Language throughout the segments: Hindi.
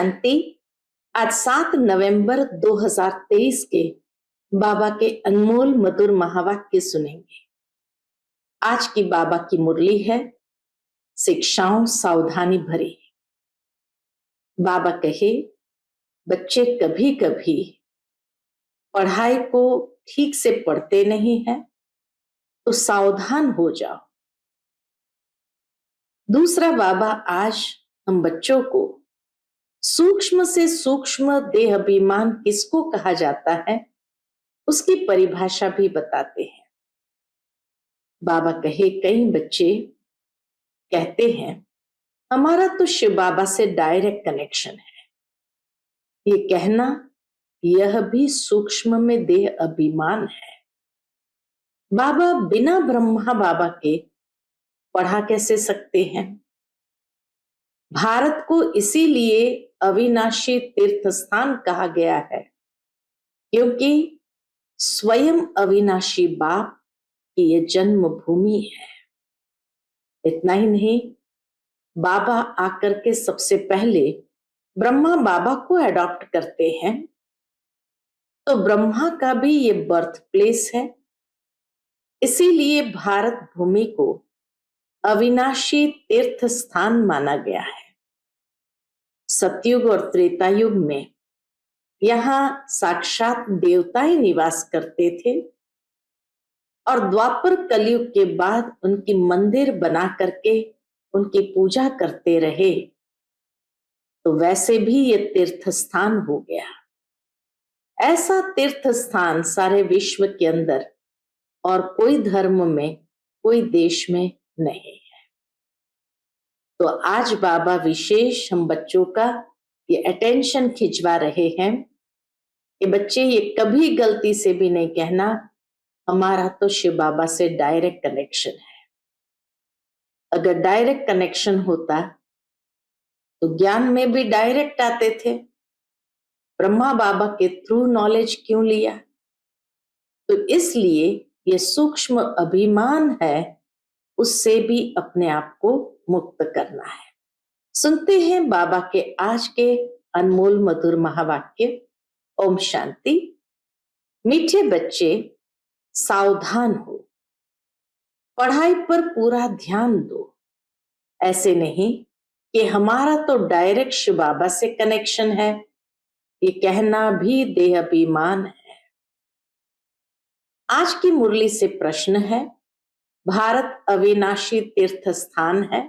शांति। आज 7 नवंबर 2023 के बाबा के अनमोल मधुर महावाक्य सुनेंगे। आज की बाबा की मुरली है शिक्षाओं सावधानी भरी। बाबा कहे, बच्चे कभी कभी पढ़ाई को ठीक से पढ़ते नहीं हैं, तो सावधान हो जाओ। दूसरा, बाबा आज हम बच्चों को सूक्ष्म से सूक्ष्म देह अभिमान किसको कहा जाता है उसकी परिभाषा भी बताते हैं। बाबा कहे, कई बच्चे कहते हैं हमारा तो शिव बाबा से डायरेक्ट कनेक्शन है। ये कहना यह भी सूक्ष्म में देह अभिमान है। बाबा बिना ब्रह्मा बाबा के पढ़ा कैसे सकते हैं? भारत को इसीलिए अविनाशी तीर्थ स्थान कहा गया है, क्योंकि स्वयं अविनाशी बाप की ये जन्म भूमि है। इतना ही नहीं, बाबा आकर के सबसे पहले ब्रह्मा बाबा को अडॉप्ट करते हैं, तो ब्रह्मा का भी ये बर्थ प्लेस है। इसीलिए भारत भूमि को अविनाशी तीर्थ स्थान माना गया है। सतयुग और त्रेता युग में यहाँ साक्षात देवता ही निवास करते थे, और द्वापर कलयुग के बाद उनकी मंदिर बना करके उनकी पूजा करते रहे, तो वैसे भी ये तीर्थ स्थान हो गया। ऐसा तीर्थ स्थान सारे विश्व के अंदर और कोई धर्म में, कोई देश में नहीं है। तो आज बाबा विशेष हम बच्चों का ये अटेंशन खिंचवा रहे हैं कि बच्चे ये कभी गलती से भी नहीं कहना हमारा तो शिव बाबा से डायरेक्ट कनेक्शन है। अगर डायरेक्ट कनेक्शन होता तो ज्ञान में भी डायरेक्ट आते थे। ब्रह्मा बाबा के थ्रू नॉलेज क्यों लिया? तो इसलिए ये सूक्ष्म अभिमान है, उससे भी अपने आप को मुक्त करना है। सुनते हैं बाबा के आज के अनमोल मधुर महावाक्य। ओम शांति। मीठे बच्चे, सावधान हो, पढ़ाई पर पूरा ध्यान दो। ऐसे नहीं कि हमारा तो डायरेक्ट शिव बाबा से कनेक्शन है, ये कहना भी देह अभिमान है। आज की मुरली से प्रश्न है, भारत अविनाशी तीर्थ स्थान है,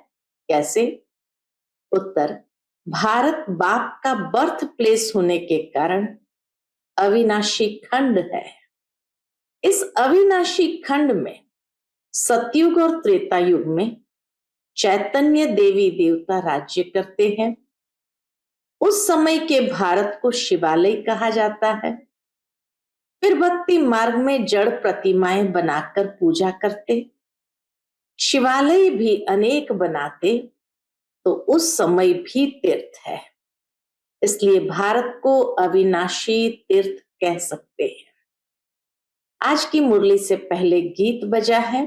कैसे? उत्तर, भारत बाप का बर्थ प्लेस होने के कारण अविनाशी खंड है। इस अविनाशी खंड में सतयुग और त्रेता युग में चैतन्य देवी देवता राज्य करते हैं। उस समय के भारत को शिवालय कहा जाता है। फिर भक्ति मार्ग में जड़ प्रतिमाएं बनाकर पूजा करते, शिवालय भी अनेक बनाते, तो उस समय भी तीर्थ है। इसलिए भारत को अविनाशी तीर्थ कह सकते हैं। आज की मुरली से पहले गीत बजा है,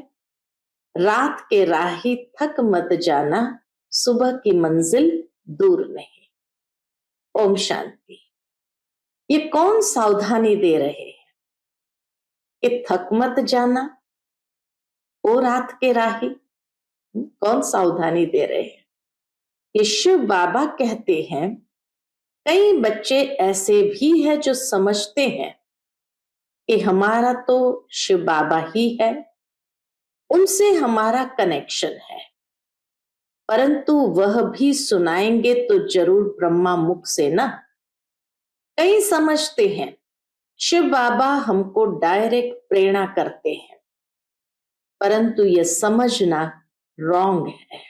रात के राही थक मत जाना, सुबह की मंजिल दूर नहीं। ओम शांति। ये कौन सावधानी दे रहे हैं कि थक मत जाना? ओ रात के राही, कौन सावधानी दे रहे हैं? ये शिव बाबा कहते हैं, कई बच्चे ऐसे भी हैं जो समझते हैं कि हमारा तो शिव बाबा ही है, उनसे हमारा कनेक्शन है, परंतु वह भी सुनाएंगे तो जरूर ब्रह्मा मुख से ना। कई समझते हैं शिव बाबा हमको डायरेक्ट प्रेरणा करते हैं, परंतु यह समझना रॉन्ग है।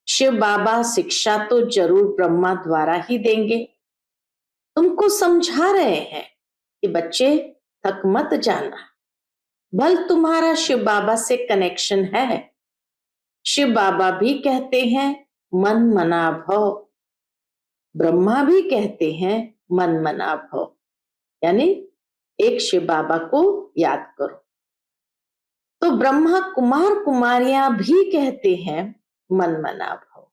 शिव बाबा शिक्षा तो जरूर ब्रह्मा द्वारा ही देंगे। तुमको समझा रहे हैं कि बच्चे थक मत जाना, भल तुम्हारा शिव बाबा से कनेक्शन है। शिव बाबा भी कहते हैं मन मना भव, ब्रह्मा भी कहते हैं मन मना भव, यानी एक शिव बाबा को याद करो। तो ब्रह्मा कुमार कुमारियां भी कहते हैं मन मना भव।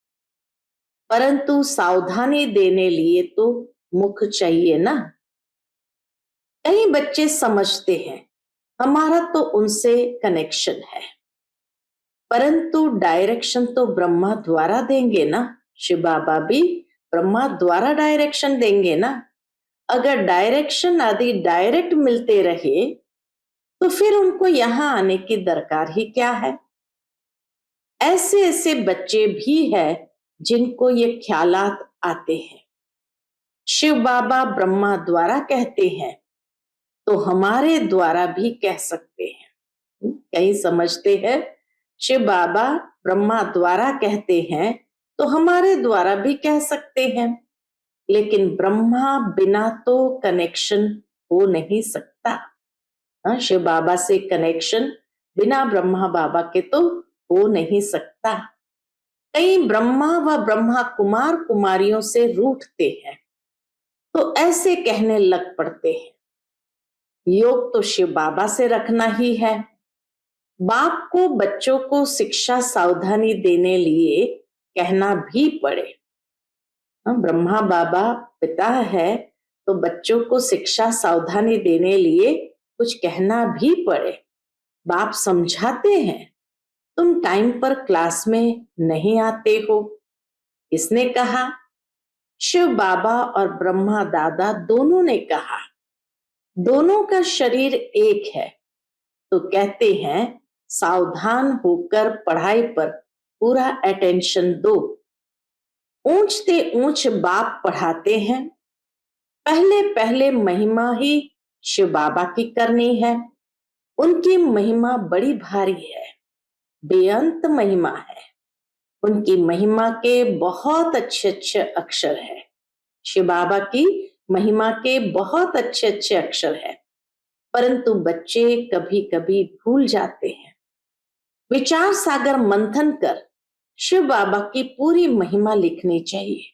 परंतु सावधानी देने लिए तो मुख चाहिए ना। कई बच्चे समझते हैं हमारा तो उनसे कनेक्शन है, परंतु डायरेक्शन तो ब्रह्मा द्वारा देंगे ना। शिव बाबा भी ब्रह्मा द्वारा डायरेक्शन देंगे ना। अगर डायरेक्शन आदि डायरेक्ट मिलते रहे तो फिर उनको यहां आने की दरकार ही क्या है। ऐसे ऐसे बच्चे भी हैं जिनको ये ख्यालात आते हैं। शिव बाबा ब्रह्मा द्वारा कहते हैं तो हमारे द्वारा भी कह सकते हैं। कहीं समझते हैं शिव बाबा ब्रह्मा द्वारा कहते हैं तो हमारे द्वारा भी कह सकते हैं, लेकिन ब्रह्मा बिना तो कनेक्शन हो नहीं सकता। शिव बाबा से कनेक्शन बिना ब्रह्मा बाबा के तो हो नहीं सकता। कई ब्रह्मा व ब्रह्मा कुमार कुमारियों से रूठते हैं तो ऐसे कहने लग पड़ते हैं योग तो शिव बाबा से रखना ही है। बाप को बच्चों को शिक्षा सावधानी देने लिए कहना भी पड़े। ब्रह्मा बाबा पिता है तो बच्चों को शिक्षा सावधानी देने लिए कुछ कहना भी पड़े। बाप समझाते हैं तुम टाइम पर क्लास में नहीं आते हो। किसने कहा? शिव बाबा और ब्रह्मा दादा दोनों ने कहा। दोनों का शरीर एक है तो कहते हैं सावधान होकर पढ़ाई पर पूरा अटेंशन दो। ऊंचते ऊंच बाप पढ़ाते हैं। पहले पहले महिमा ही शिव बाबा की करनी है। उनकी महिमा बड़ी भारी है, बेअंत महिमा है। उनकी महिमा के बहुत अच्छे अच्छे अक्षर है। शिव बाबा की महिमा के बहुत अच्छे अच्छे अक्षर है, परंतु बच्चे कभी कभी भूल जाते हैं। विचार सागर मंथन कर शिव बाबा की पूरी महिमा लिखनी चाहिए।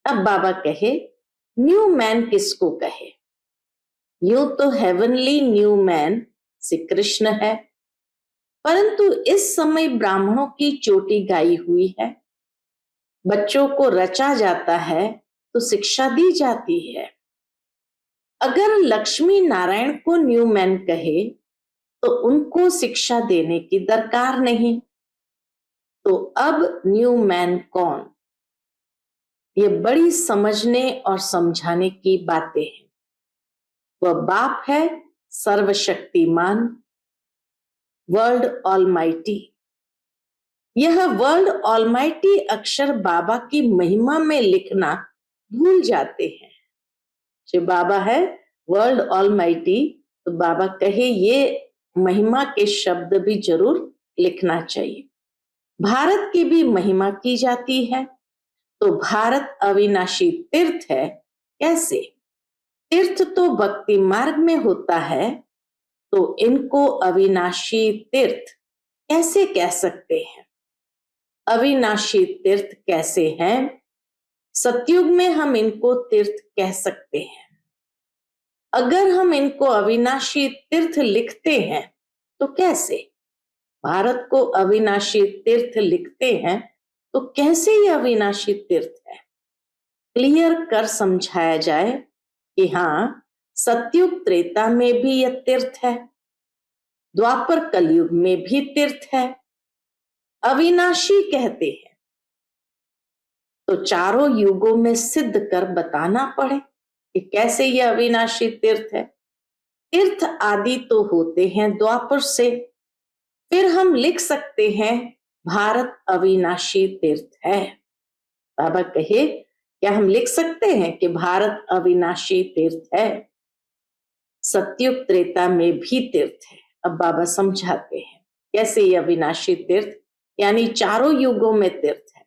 अब बाबा कहे न्यू मैन किसको कहे? यूं तो heavenly new man Shri Krishna है, परंतु इस समय ब्राह्मणों की चोटी गाई हुई है। बच्चों को रचा जाता है तो शिक्षा दी जाती है। अगर लक्ष्मी नारायण को न्यू मैन कहे तो उनको शिक्षा देने की दरकार नहीं। तो अब न्यू मैन कौन? ये बड़ी समझने और समझाने की बातें हैं। वह बाप है सर्वशक्तिमान, वर्ल्ड ऑलमाइटी। यह वर्ल्ड ऑलमाइटी अक्षर बाबा की महिमा में लिखना भूल जाते हैं। शिव बाबा है वर्ल्ड ऑलमाइटी, तो बाबा कहे ये महिमा के शब्द भी जरूर लिखना चाहिए। भारत की भी महिमा की जाती है, तो भारत अविनाशी तीर्थ है। कैसे? तीर्थ तो भक्ति मार्ग में होता है, तो इनको अविनाशी तीर्थ कैसे कह सकते हैं? अविनाशी तीर्थ कैसे हैं? सतयुग में हम इनको तीर्थ कह सकते हैं। अगर हम इनको अविनाशी तीर्थ लिखते हैं तो कैसे? भारत को अविनाशी तीर्थ लिखते हैं तो कैसे ये अविनाशी तीर्थ है? क्लियर कर समझाया जाए कि हाँ, सतयुग त्रेता में भी यह तीर्थ है, द्वापर कलयुग में भी तीर्थ है। अविनाशी कहते हैं तो चारों युगों में सिद्ध कर बताना पड़े कि कैसे यह अविनाशी तीर्थ है। तीर्थ आदि तो होते हैं द्वापर से, फिर हम लिख सकते हैं भारत अविनाशी तीर्थ है। बाबा कहे क्या हम लिख सकते हैं कि भारत अविनाशी तीर्थ है? सतयुग त्रेता में भी तीर्थ है। अब बाबा समझाते हैं कैसे ये अविनाशी तीर्थ यानी चारों युगों में तीर्थ है।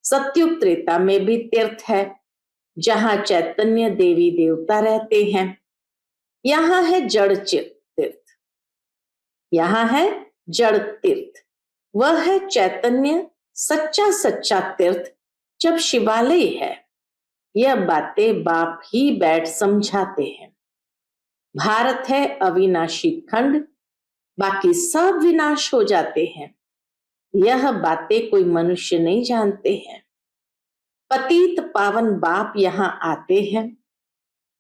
सतयुग त्रेता में भी तीर्थ है, जहां चैतन्य देवी देवता रहते हैं। यहां है जड़ तीर्थ, यहां है जड़ तीर्थ। वह है चैतन्य सच्चा सच्चा तीर्थ जब शिवालय है। यह बातें बाप ही बैठ समझाते हैं। भारत है अविनाशी खंड, बाकी सब विनाश हो जाते हैं। यह बातें कोई मनुष्य नहीं जानते हैं। पतित पावन बाप यहाँ आते हैं,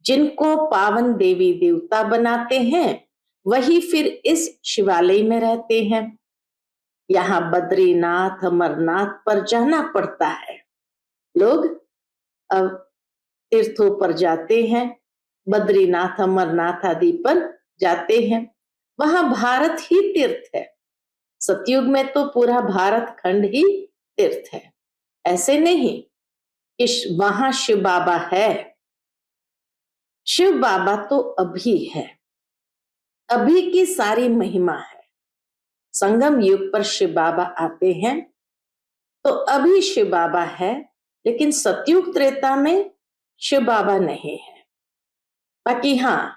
जिनको पावन देवी देवता बनाते हैं, वही फिर इस शिवालय में रहते हैं। यहाँ बद्रीनाथ अमरनाथ पर जाना पड़ता है। लोग अब तीर्थों पर जाते हैं, बद्रीनाथ अमरनाथ आदि पर जाते हैं। वहां भारत ही तीर्थ है। सतयुग में तो पूरा भारत खंड ही तीर्थ है। ऐसे नहीं कि वहां शिव बाबा है। शिव बाबा तो अभी है, अभी की सारी महिमा है। संगम युग पर शिव बाबा आते हैं तो अभी शिव बाबा है, लेकिन सतयुग त्रेता में शिव बाबा नहीं है। बाकी हाँ,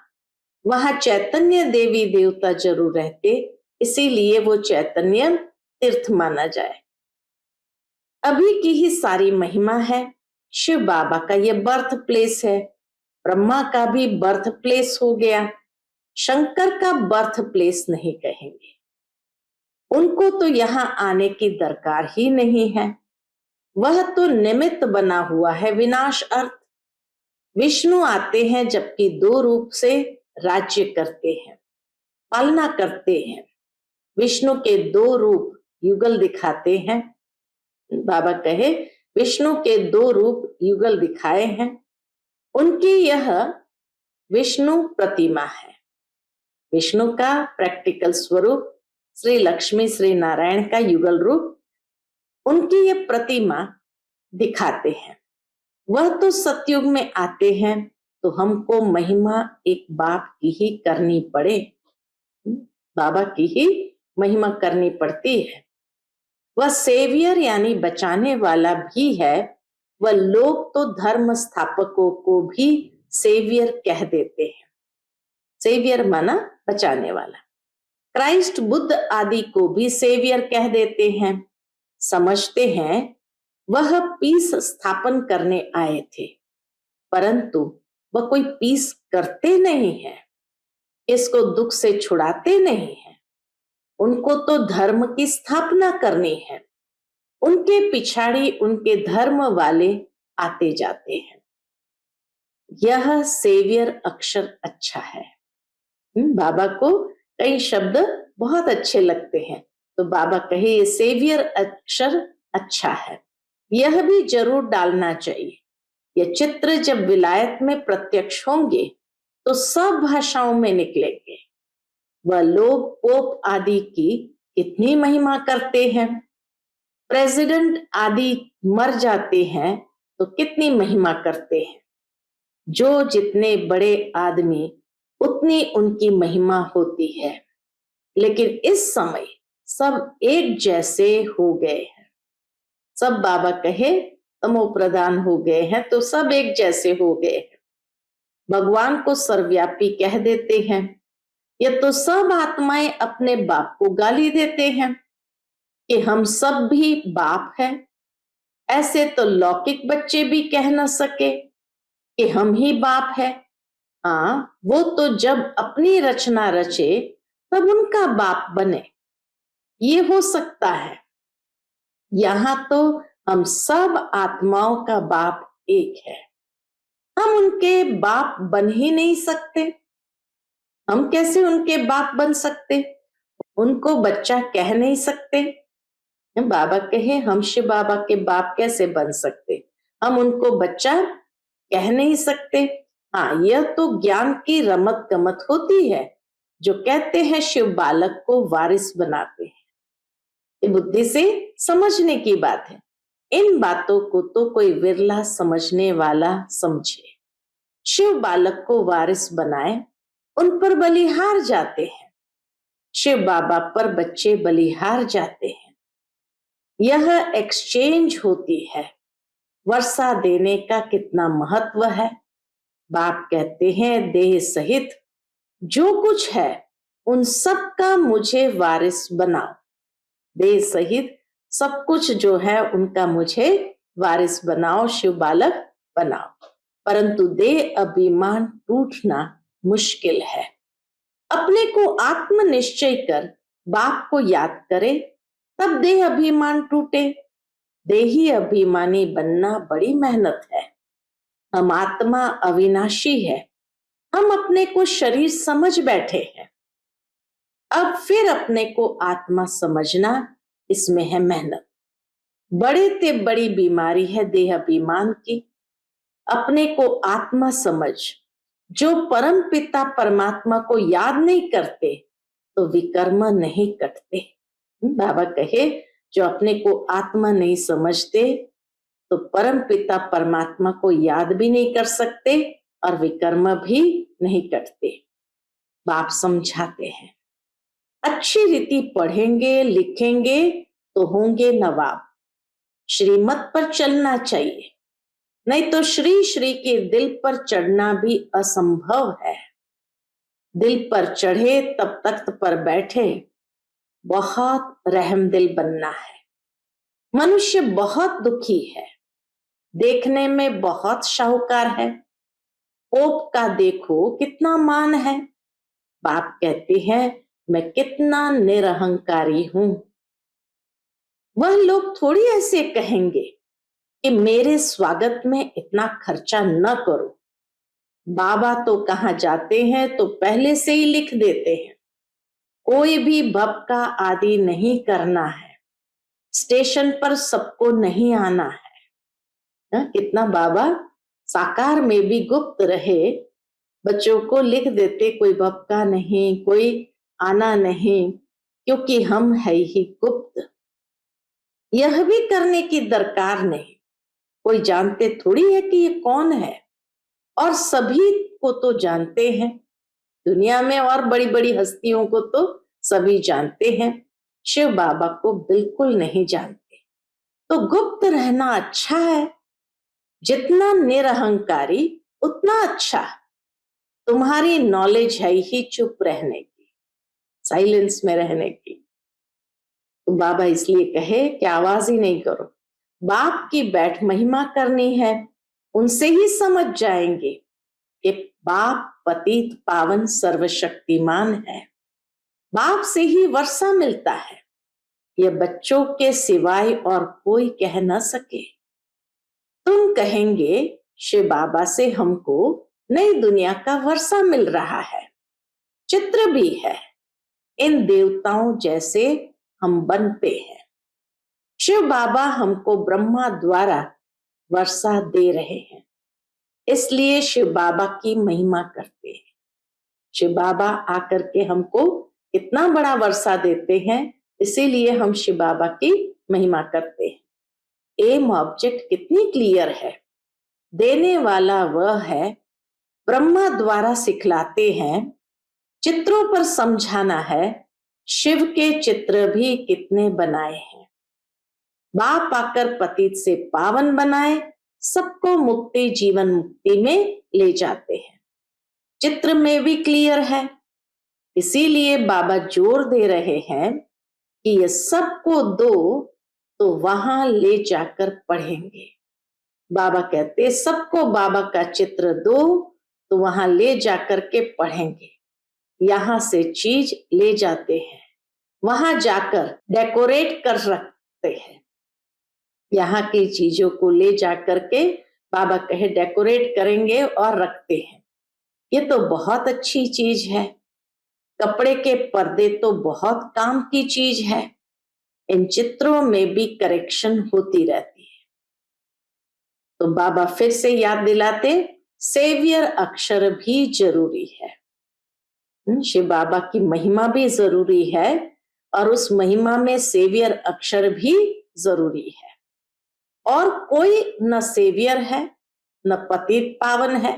वहां चैतन्य देवी देवता जरूर रहते, इसीलिए वो चैतन्य तीर्थ माना जाए। अभी की ही सारी महिमा है। शिव बाबा का ये बर्थ प्लेस है। ब्रह्मा का भी बर्थ प्लेस हो गया, शंकर का बर्थ प्लेस नहीं कहेंगे। उनको तो यहाँ आने की दरकार ही नहीं है। वह तो निमित्त बना हुआ है विनाश अर्थ। विष्णु आते हैं जबकि दो रूप से राज्य करते हैं, पालना करते हैं। विष्णु के दो रूप युगल दिखाते हैं। बाबा कहे विष्णु के दो रूप युगल दिखाए हैं। उनकी यह विष्णु प्रतिमा है। विष्णु का प्रैक्टिकल स्वरूप श्री लक्ष्मी श्री नारायण का युगल रूप, उनकी यह प्रतिमा दिखाते हैं। वह तो सतयुग में आते हैं तो हमको महिमा एक बाप की ही करनी पड़े, बाबा की ही महिमा करनी पड़ती है। वह सेवियर यानी बचाने वाला भी है। वह लोग तो धर्म स्थापकों को भी सेवियर कह देते हैं। सेवियर माना बचाने वाला। क्राइस्ट बुद्ध आदि को भी सेवियर कह देते हैं। समझते हैं वह पीस स्थापन करने आए थे, परंतु वह कोई पीस करते नहीं है, इसको दुख से छुड़ाते नहीं है। उनको तो धर्म की स्थापना करनी है। उनके पिछाड़ी उनके धर्म वाले आते जाते हैं। यह सेवियर अक्षर अच्छा है। बाबा को कई शब्द बहुत अच्छे लगते हैं, तो बाबा कहे ये सेवियर अक्षर अच्छा है, यह भी जरूर डालना चाहिए। ये चित्र जब विलायत में प्रत्यक्ष होंगे तो सब भाषाओं में निकलेंगे। वह लोग पोप आदि की कितनी महिमा करते हैं, प्रेसिडेंट आदि मर जाते हैं तो कितनी महिमा करते हैं। जो जितने बड़े आदमी उतनी उनकी महिमा होती है। लेकिन इस समय सब एक जैसे हो गए हैं। सब बाबा कहे तमो प्रधान हो गए हैं तो सब एक जैसे हो गए हैं। भगवान को सर्वव्यापी कह देते हैं। ये तो सब आत्माएं अपने बाप को गाली देते हैं कि हम सब भी बाप हैं। ऐसे तो लौकिक बच्चे भी कह न सके कि हम ही बाप है। हाँ, वो तो जब अपनी रचना रचे तब उनका बाप बने, ये हो सकता है। यहाँ तो हम सब आत्माओं का बाप एक है। हम उनके बाप बन ही नहीं सकते। हम कैसे उनके बाप बन सकते? उनको बच्चा कह नहीं सकते। बाबा कहे हम शिव बाबा के बाप कैसे बन सकते? हम उनको बच्चा कह नहीं सकते। हाँ, यह तो ज्ञान की रमत गमत होती है। जो कहते हैं शिव बालक को वारिस बनाते हैं, ये बुद्धि से समझने की बात है। इन बातों को तो कोई विरला समझने वाला समझे। शिव बालक को वारिस बनाए, उन पर बलिहार जाते हैं। शिव बाबा पर बच्चे बलिहार जाते हैं। यह एक्सचेंज होती है। वर्षा देने का कितना महत्व है। बाप कहते हैं देह सहित जो कुछ है उन सब का मुझे वारिस बनाओ। देह सहित सब कुछ जो है उनका मुझे वारिस बनाओ, शिव बालक बनाओ। परंतु देह अभिमान टूटना मुश्किल है। अपने को आत्म निश्चय कर बाप को याद करे, तब देह अभिमान टूटे। देही अभिमानी बनना बड़ी मेहनत है। हम आत्मा अविनाशी है। हम अपने को शरीर समझ बैठे हैं। अब फिर अपने को आत्मा समझना, इसमें है मेहनत। बड़े ते बड़ी बीमारी है देह अभिमान की। अपने को आत्मा समझ, जो परम पिता परमात्मा को याद नहीं करते तो विकर्म नहीं कटते। बाबा कहे, जो अपने को आत्मा नहीं समझते तो परम पिता परमात्मा को याद भी नहीं कर सकते और विकर्म भी नहीं कटते। बाप समझाते हैं, अच्छी रीति पढ़ेंगे लिखेंगे तो होंगे नवाब। श्रीमत पर चलना चाहिए, नहीं तो श्री श्री के दिल पर चढ़ना भी असंभव है। दिल पर चढ़े तब तख्त पर बैठे, बहुत रहमदिल बनना है। मनुष्य बहुत दुखी है, देखने में बहुत शाहूकार है। पोप का देखो कितना मान है। बाप कहते हैं, मैं कितना निरहंकारी हूं। वह लोग थोड़ी ऐसे कहेंगे कि मेरे स्वागत में इतना खर्चा न करो। बाबा तो कहाँ जाते हैं तो पहले से ही लिख देते हैं, कोई भी भप का आदि नहीं करना है, स्टेशन पर सबको नहीं आना है। कितना बाबा साकार में भी गुप्त रहे, बच्चों को लिख देते कोई भप का नहीं, कोई आना नहीं, क्योंकि हम है ही गुप्त। यह भी करने की दरकार नहीं, कोई जानते थोड़ी है कि ये कौन है, और सभी को तो जानते हैं। दुनिया में और बड़ी बड़ी हस्तियों को तो सभी जानते हैं, शिव बाबा को बिल्कुल नहीं जानते। तो गुप्त रहना अच्छा है, जितना निरहंकारी उतना अच्छा। तुम्हारी नॉलेज है ही चुप रहने की, साइलेंस में रहने की। तो बाबा इसलिए कहे कि आवाज ही नहीं करो। बाप की बैठ महिमा करनी है, उनसे ही समझ जाएंगे कि बाप पतित पावन सर्वशक्तिमान है। बाप से ही वर्षा मिलता है, ये बच्चों के सिवाय और कोई कह न सके। तुम कहेंगे शिव बाबा से हमको नई दुनिया का वर्षा मिल रहा है, चित्र भी है, इन देवताओं जैसे हम बनते हैं। शिव बाबा हमको ब्रह्मा द्वारा वर्षा दे रहे हैं, इसलिए शिव बाबा की महिमा करते हैं। शिव बाबा आकर के हमको इतना बड़ा वर्षा देते हैं, इसीलिए हम शिव बाबा की महिमा करते हैं। एम ऑब्जेक्ट कितनी क्लियर है, देने वाला वह है, ब्रह्मा द्वारा सिखलाते हैं, चित्रों पर समझाना है। शिव के चित्र भी कितने बनाए हैं। बाप आकर पतित से पावन बनाए, सबको मुक्ति जीवन मुक्ति में ले जाते हैं। चित्र में भी क्लियर है, इसीलिए बाबा जोर दे रहे हैं कि ये सबको दो तो वहां ले जाकर पढ़ेंगे। बाबा कहते सबको बाबा का चित्र दो तो वहां ले जाकर के पढ़ेंगे। यहां से चीज ले जाते हैं, वहां जाकर डेकोरेट कर रखते हैं। यहाँ की चीजों को ले जाकर के बाबा कहे डेकोरेट करेंगे और रखते हैं। ये तो बहुत अच्छी चीज है। कपड़े के पर्दे तो बहुत काम की चीज है, इन चित्रों में भी करेक्शन होती रहती है। तो बाबा फिर से याद दिलाते, सेवियर अक्षर भी जरूरी है। शिव बाबा की महिमा भी जरूरी है और उस महिमा में सेवियर अक्षर भी जरूरी है। और कोई न सेवियर है न पतित पावन है,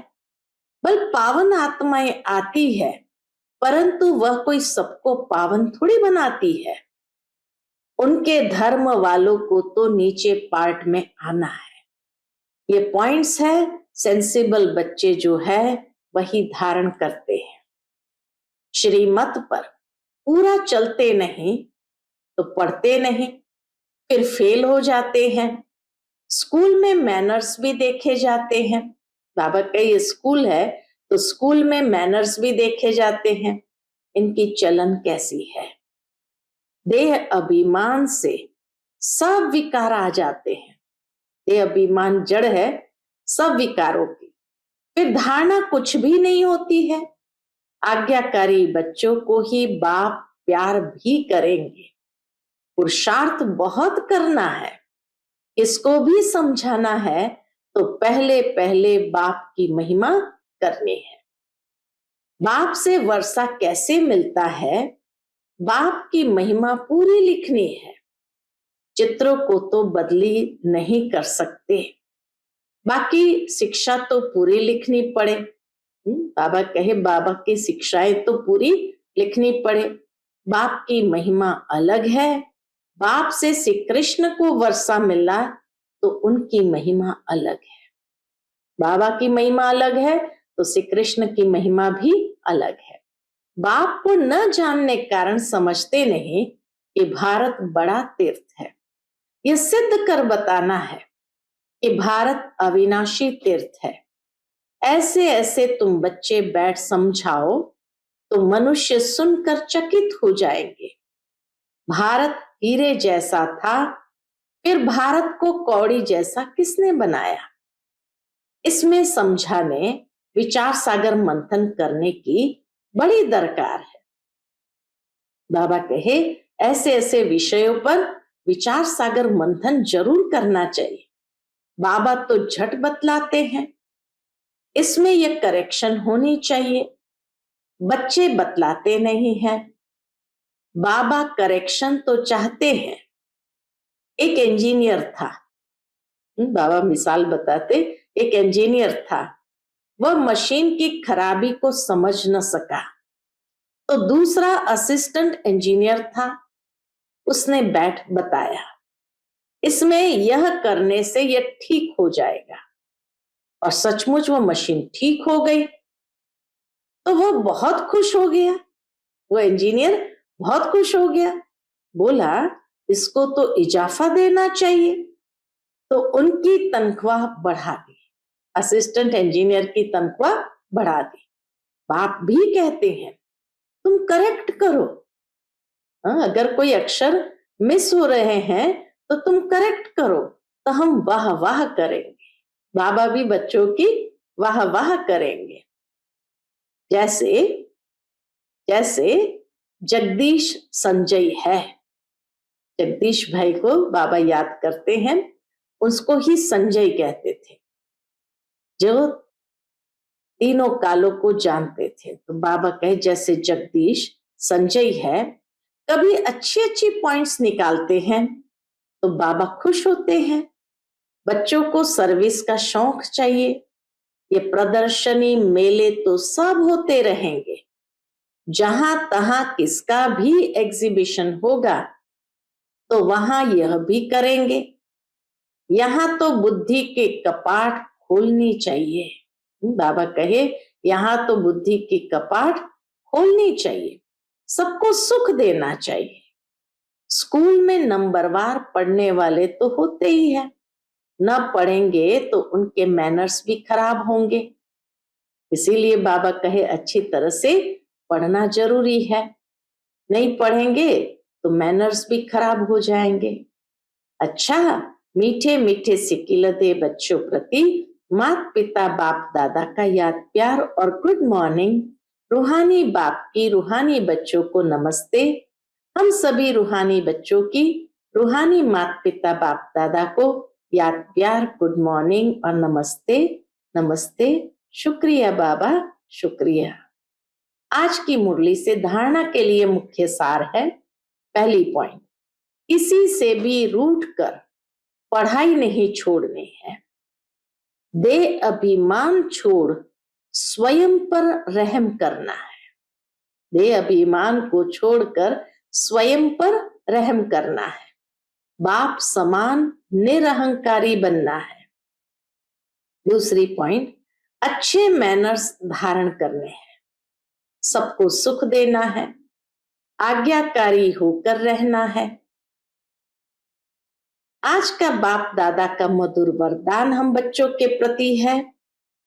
बल पावन आत्माएं आती है, परंतु वह कोई सबको पावन थोड़ी बनाती है। उनके धर्म वालों को तो नीचे पार्ट में आना है। ये पॉइंट्स है, सेंसिबल बच्चे जो है वही धारण करते हैं। श्रीमत पर पूरा चलते नहीं तो पढ़ते नहीं, फिर फेल हो जाते हैं। स्कूल में मैनर्स भी देखे जाते हैं। बाबा का ये स्कूल है तो स्कूल में मैनर्स भी देखे जाते हैं, इनकी चलन कैसी है। देह अभिमान से सब विकार आ जाते हैं। देह अभिमान जड़ है सब विकारों की। फिर धारणा कुछ भी नहीं होती है। आज्ञाकारी बच्चों को ही बाप प्यार भी करेंगे। पुरुषार्थ बहुत करना है, इसको भी समझाना है, तो पहले पहले बाप की महिमा करनी है। बाप से वर्षा कैसे मिलता है? बाप की महिमा पूरी लिखनी है। चित्रों को तो बदली नहीं कर सकते, बाकी शिक्षा तो पूरी लिखनी पड़े। बाबा कहे बाबा की शिक्षाएं तो पूरी लिखनी पड़े। बाप की महिमा अलग है। बाप से श्री कृष्ण को वर्षा मिला तो उनकी महिमा अलग है। बाबा की महिमा अलग है तो श्री कृष्ण की महिमा भी अलग है। बाप को न जानने कारण समझते नहीं कि भारत बड़ा तीर्थ है। यह सिद्ध कर बताना है कि भारत अविनाशी तीर्थ है। ऐसे ऐसे तुम बच्चे बैठ समझाओ तो मनुष्य सुनकर चकित हो जाएंगे। भारत हीरे जैसा था, फिर भारत को कौड़ी जैसा किसने बनाया? इसमें समझाने विचार सागर मंथन करने की बड़ी दरकार है। बाबा कहे ऐसे ऐसे विषयों पर विचार सागर मंथन जरूर करना चाहिए। बाबा तो झट बतलाते हैं, इसमें यह करेक्शन होनी चाहिए। बच्चे बतलाते नहीं हैं। बाबा करेक्शन तो चाहते हैं। एक इंजीनियर था, बाबा मिसाल बताते, एक इंजीनियर था, वह मशीन की खराबी को समझ न सका, तो दूसरा असिस्टेंट इंजीनियर था, उसने बैठ बताया इसमें यह करने से यह ठीक हो जाएगा, और सचमुच वो मशीन ठीक हो गई। तो वो बहुत खुश हो गया, वो इंजीनियर बहुत खुश हो गया, बोला इसको तो इजाफा देना चाहिए। तो उनकी तनख्वाह बढ़ा दी, असिस्टेंट इंजीनियर की तनख्वाह बढ़ा दी। बाप भी कहते हैं तुम करेक्ट करो। अगर कोई अक्षर मिस हो रहे हैं तो तुम करेक्ट करो, तो हम वाह वाह करेंगे। बाबा भी बच्चों की वाह वाह करेंगे। जैसे जैसे जगदीश संजय है, जगदीश भाई को बाबा याद करते हैं, उसको ही संजय कहते थे, जो तीनों कालों को जानते थे। तो बाबा कहे जैसे जगदीश संजय है, कभी अच्छी अच्छी पॉइंट्स निकालते हैं तो बाबा खुश होते हैं। बच्चों को सर्विस का शौक चाहिए। ये प्रदर्शनी मेले तो सब होते रहेंगे, जहां तहां किसका भी एग्जीबिशन होगा तो वहां यह भी करेंगे। यहां तो बुद्धि के कपाट खोलनी चाहिए। बाबा कहे यहां तो बुद्धि की कपाट खोलनी चाहिए, सबको सुख देना चाहिए। स्कूल में नंबरवार पढ़ने वाले तो होते ही है, न पढ़ेंगे तो उनके मैनर्स भी खराब होंगे। इसीलिए बाबा कहे अच्छी तरह से पढ़ना जरूरी है। नहीं पढ़ेंगे तो मैनर्स भी खराब हो जाएंगे। अच्छा, मीठे मीठे सिकिलते बच्चों प्रति माता पिता बाप दादा का याद प्यार और गुड मॉर्निंग। रूहानी बाप की रूहानी बच्चों को नमस्ते। हम सभी रूहानी बच्चों की रूहानी माता पिता बाप दादा को याद प्यार गुड मॉर्निंग और नमस्ते। नमस्ते। शुक्रिया बाबा, शुक्रिया। आज की मुरली से धारणा के लिए मुख्य सार है। पहली पॉइंट, किसी से भी रूठ कर पढ़ाई नहीं छोड़नी है। दे अभिमान छोड़ स्वयं पर रहम करना है। दे अभिमान को छोड़कर स्वयं पर रहम करना है। बाप समान निरहंकारी बनना है। दूसरी पॉइंट, अच्छे मैनर्स धारण करने हैं। सबको सुख देना है, आज्ञाकारी होकर रहना है। आज का बाप दादा का मधुर वरदान हम बच्चों के प्रति है,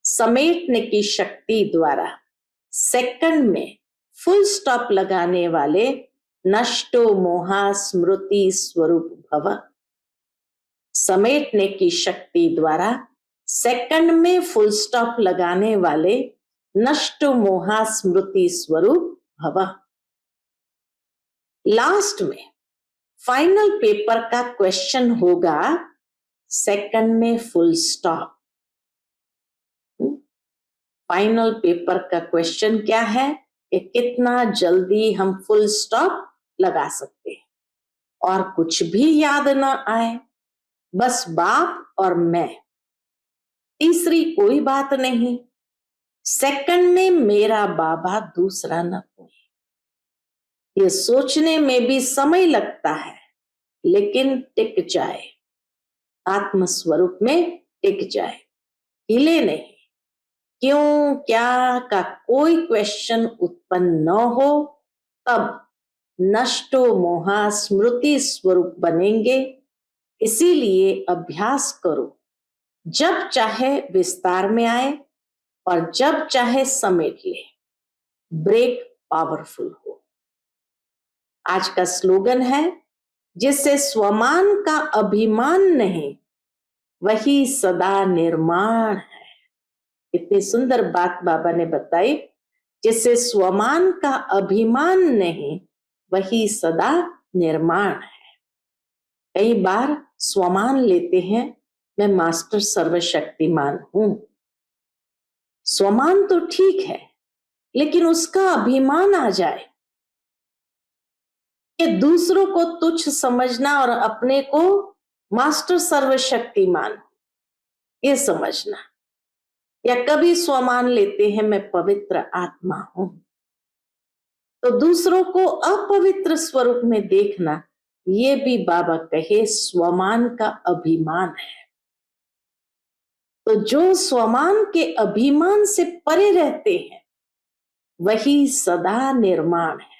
समेटने की शक्ति द्वारा सेकंड में फुल स्टॉप लगाने वाले नष्टो मोहा स्मृति स्वरूप भव। समेटने की शक्ति द्वारा सेकंड में फुल स्टॉप लगाने वाले नष्ट मोहा स्मृति स्वरूप भव। लास्ट में फाइनल पेपर का क्वेश्चन होगा सेकंड में फुल स्टॉप। फाइनल पेपर का क्वेश्चन क्या है कि कितना जल्दी हम फुल स्टॉप लगा सकते हैं और कुछ भी याद ना आए, बस बाप और मैं, तीसरी कोई बात नहीं, सेकंड में मेरा बाबा दूसरा न कोई। ये सोचने में भी समय लगता है लेकिन टिक जाए, आत्म स्वरूप में टिक जाए, हिले नहीं। क्यों क्या का कोई क्वेश्चन उत्पन्न न हो, तब नष्टो मोहा स्मृति स्वरूप बनेंगे। इसीलिए अभ्यास करो, जब चाहे विस्तार में आए और जब चाहे समेट ले, ब्रेक पावरफुल हो। आज का स्लोगन है, जिससे स्वमान का अभिमान नहीं, वही सदा निर्माण है। इतनी सुंदर बात बाबा ने बताई, जिससे स्वमान का अभिमान नहीं, वही सदा निर्माण है। कई बार स्वमान लेते हैं, मैं मास्टर सर्वशक्तिमान हूं। स्वमान तो ठीक है, लेकिन उसका अभिमान आ जाए कि दूसरों को तुच्छ समझना और अपने को मास्टर सर्वशक्तिमान ये समझना, या कभी स्वमान लेते हैं मैं पवित्र आत्मा हूं, तो दूसरों को अपवित्र स्वरूप में देखना, ये भी बाबा कहे स्वमान का अभिमान है। तो जो स्वमान के अभिमान से परे रहते हैं, वही सदा निर्माण है।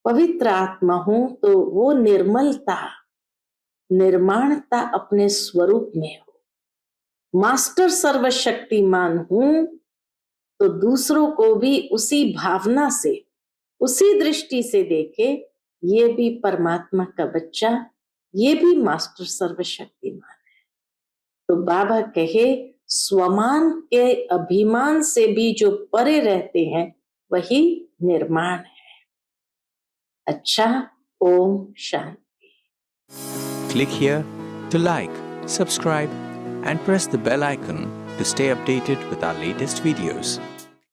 पवित्र आत्मा हूं तो वो निर्मलता, निर्माणता अपने स्वरूप में हो। मास्टर सर्वशक्तिमान हूं तो दूसरों को भी उसी भावना से, उसी दृष्टि से देखे, ये भी परमात्मा का बच्चा, ये भी मास्टर सर्वशक्तिमान है। तो बाबा कहे स्वमान के अभिमान से भी जो परे रहते हैं, वही निर्माण है। अच्छा, Om Shanti. Click here to like, subscribe and press the bell icon to stay updated with our latest videos.